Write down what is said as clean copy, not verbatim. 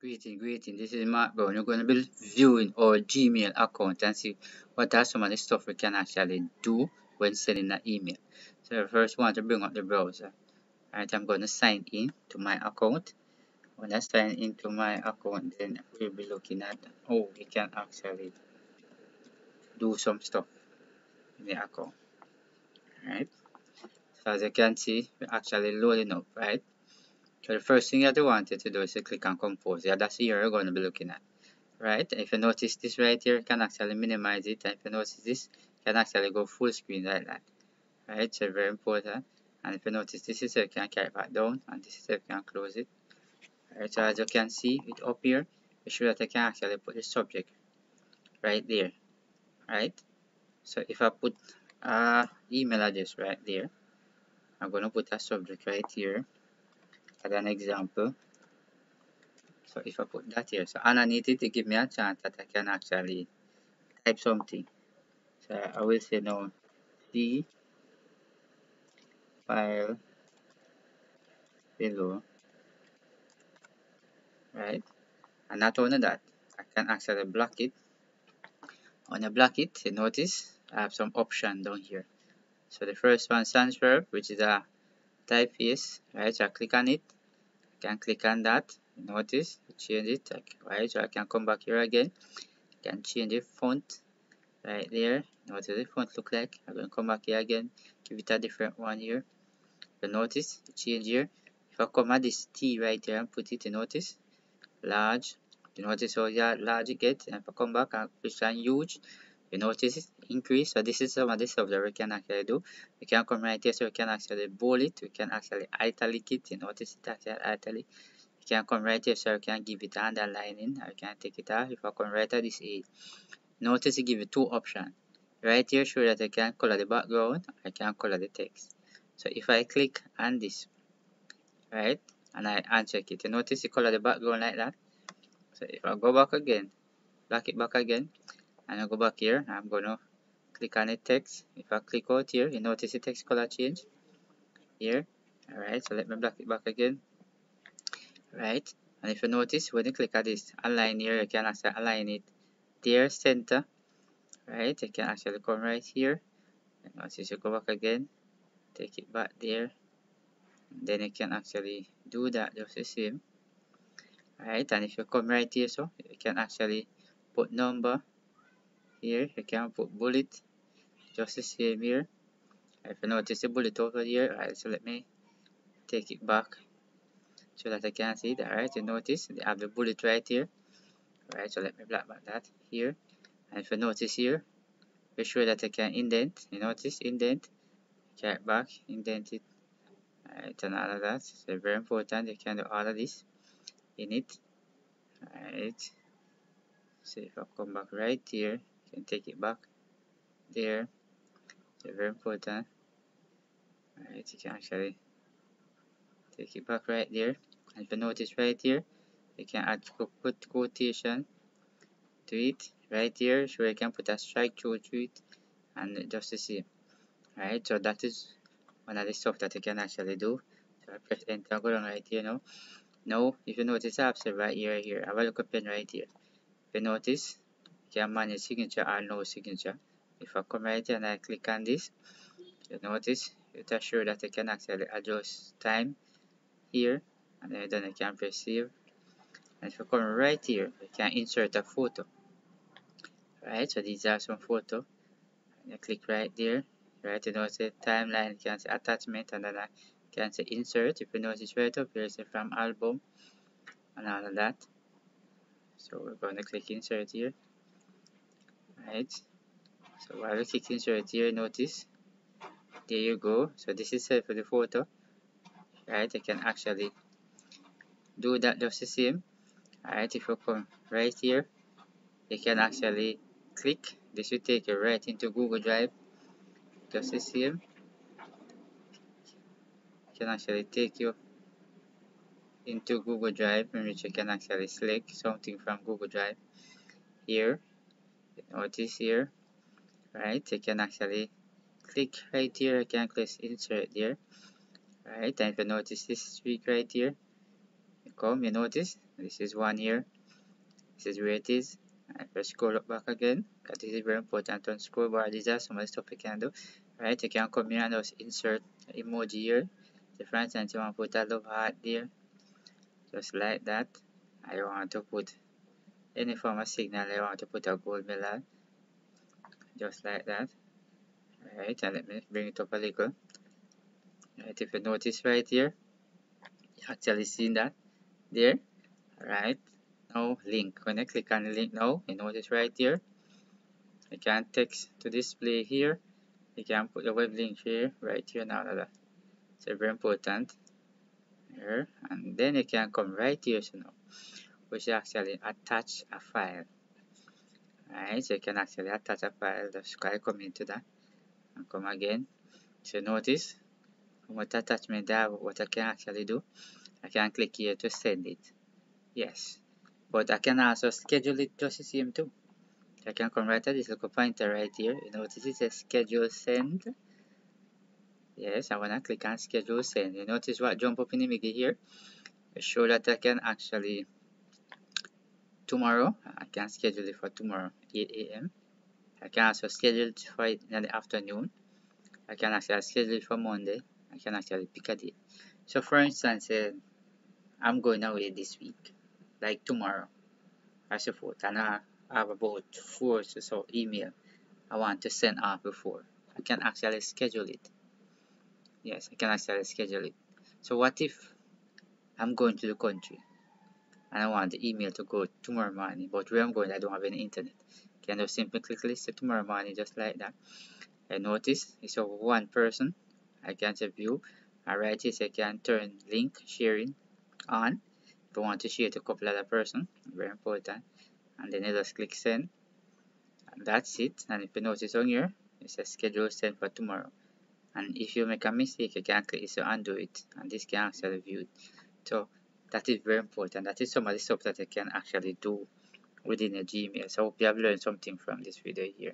Greeting. This is Mark Brown. We're going to be viewing our Gmail account and see what are some of the stuff we can actually do when sending an email. So first, we want to bring up the browser. Alright, I'm going to sign in to my account. When I sign into my account, then we'll be looking at how we can actually do some stuff in the account. Alright, so as you can see, we're actually loading up, right? So the first thing that we wanted to do is to click on Compose. Yeah, that's here we're going to be looking at. Right, if you notice this right here, you can actually minimize it, and if you notice this, you can actually go full screen like that. Right, so very important. And if you notice this is, you can carry it back down, and this is, you can close it. Right, so as you can see it up here, be sure that I can actually put the subject right there. Right, so if I put email address right there, I'm going to put a subject right here as an example. So if I put that here, so underneath it, it gives me a chance that I can actually type something. So I will say now the file below, right? And not only that, I can actually block it. When I block it, you notice I have some option down here. So the first one, sans verb, which is a typeface, right? So I click on it, I can click on that, notice, change it, right? So I can come back here again, can change the font right there. Notice the font look like. I'm going to come back here again, give it a different one here. You notice, change here. If I come at this T right here and put it, you notice, large. You notice how large it gets, and if I come back and push on huge, you notice it increase. So this is some of the stuff that we can actually do. We can come right here, so we can actually bold it, we can actually italic it. You notice it actually italic. You can come right here, so we can give it underlining. I can take it off. If I come right at this A, notice it give you two options. Right here show that I can color the background, I can color the text. So if I click on this, right, and I uncheck it, you notice it color the background like that. So if I go back again, back it back again, and I go back here, I'm gonna click on the text. If I click out here, you notice the text color change here. Alright, so let me black it back again. Right, and if you notice when you click at this align here, you can actually align it there center. Right, you can actually come right here. And notice you go back again, take it back there. Then you can actually do that just the same. Right, and if you come right here, so you can actually put number here, you can put bullet just the same here. If you notice the bullet over here, alright, so let me take it back so that I can see it. Alright, you notice they have the bullet right here. Alright, so let me black back that here. And if you notice here, be sure that I can indent. You notice indent, carry back, indent it. Alright, and all of that. So very important, you can do all of this in it. Alright, so if I come back right here, you can take it back there. So very important. Alright, you can actually take it back right there. And if you notice right here, you can add put quotation to it right here, so you can put a strike through to it, and just the same. Alright, so that is one of the stuff that you can actually do. So I press enter, go down right here now. Now, if you notice, I have said right here, I have a look pen right here. If you notice, you can manage signature or no signature. If I come right here and I click on this, you notice it assures that I can actually adjust time here, and then I can press save. And if you come right here, you can insert a photo. Right, so these are some photo. You click right there, right, you know, say timeline, you can say attachment, and then I can say insert. If you notice right up here, say from album and all of that. So we're going to click insert here. Right, so while we click insert here, notice there you go. So this is set for the photo. Right, you can actually do that just the same. Alright, if you come right here, you can actually click. This will take you right into Google Drive. Just the same. It can actually take you into Google Drive, in which you can actually select something from Google Drive. Here, notice here, right? You can actually click right here. You can click insert there. Right, and if you notice this streak right here, you come, you notice This is one here. This is where it is. And let's scroll up back again, because this is very important on scroll bar. These are some of the stuff you can do. Right, you can come here and just insert emoji here. So for instance, you want to put a love heart there, just like that. I want to put any form of signal. I want to put a gold medal, just like that. Right, and let me bring it up a little. Right, if you notice right here, you actually seen that there. Right, now link. When I click on the link now, you notice right here, you can text to display here. You can put the web link here, right here now. So very important here, and then you can come right here, so now, which actually attach a file. Right, so you can actually attach a file. Just come into that and come again. So notice what attachment there, what I can actually do. I can click here to send it. Yes, but I can also schedule it just the same too. I can come right at this little pointer right here. You notice it says schedule send. Yes, I want to click on schedule send. You notice what jump up in the middle here? It show that I can actually tomorrow, I can schedule it for tomorrow 8 a.m. I can also schedule it for it in the afternoon. I can actually schedule it for Monday. I can actually pick a date. So for instance, I'm going away this week, like tomorrow, I suppose, and I have about 4 or so email I want to send off before. I can actually schedule it. Yes, I can actually schedule it. So what if I'm going to the country and I want the email to go tomorrow morning, but where I'm going I don't have any internet? Can just simply click list tomorrow morning, just like that. I notice it's of one person. I can view. Alright, yes, I can turn link sharing on if I want to share to a couple other person. Very important. And then I just click send. And that's it. And if you notice on here, it says schedule send for tomorrow. And if you make a mistake, you can click this to undo it, and this can actually view it. So that is very important. That is some of the stuff that you can actually do within a Gmail. So I hope you have learned something from this video here.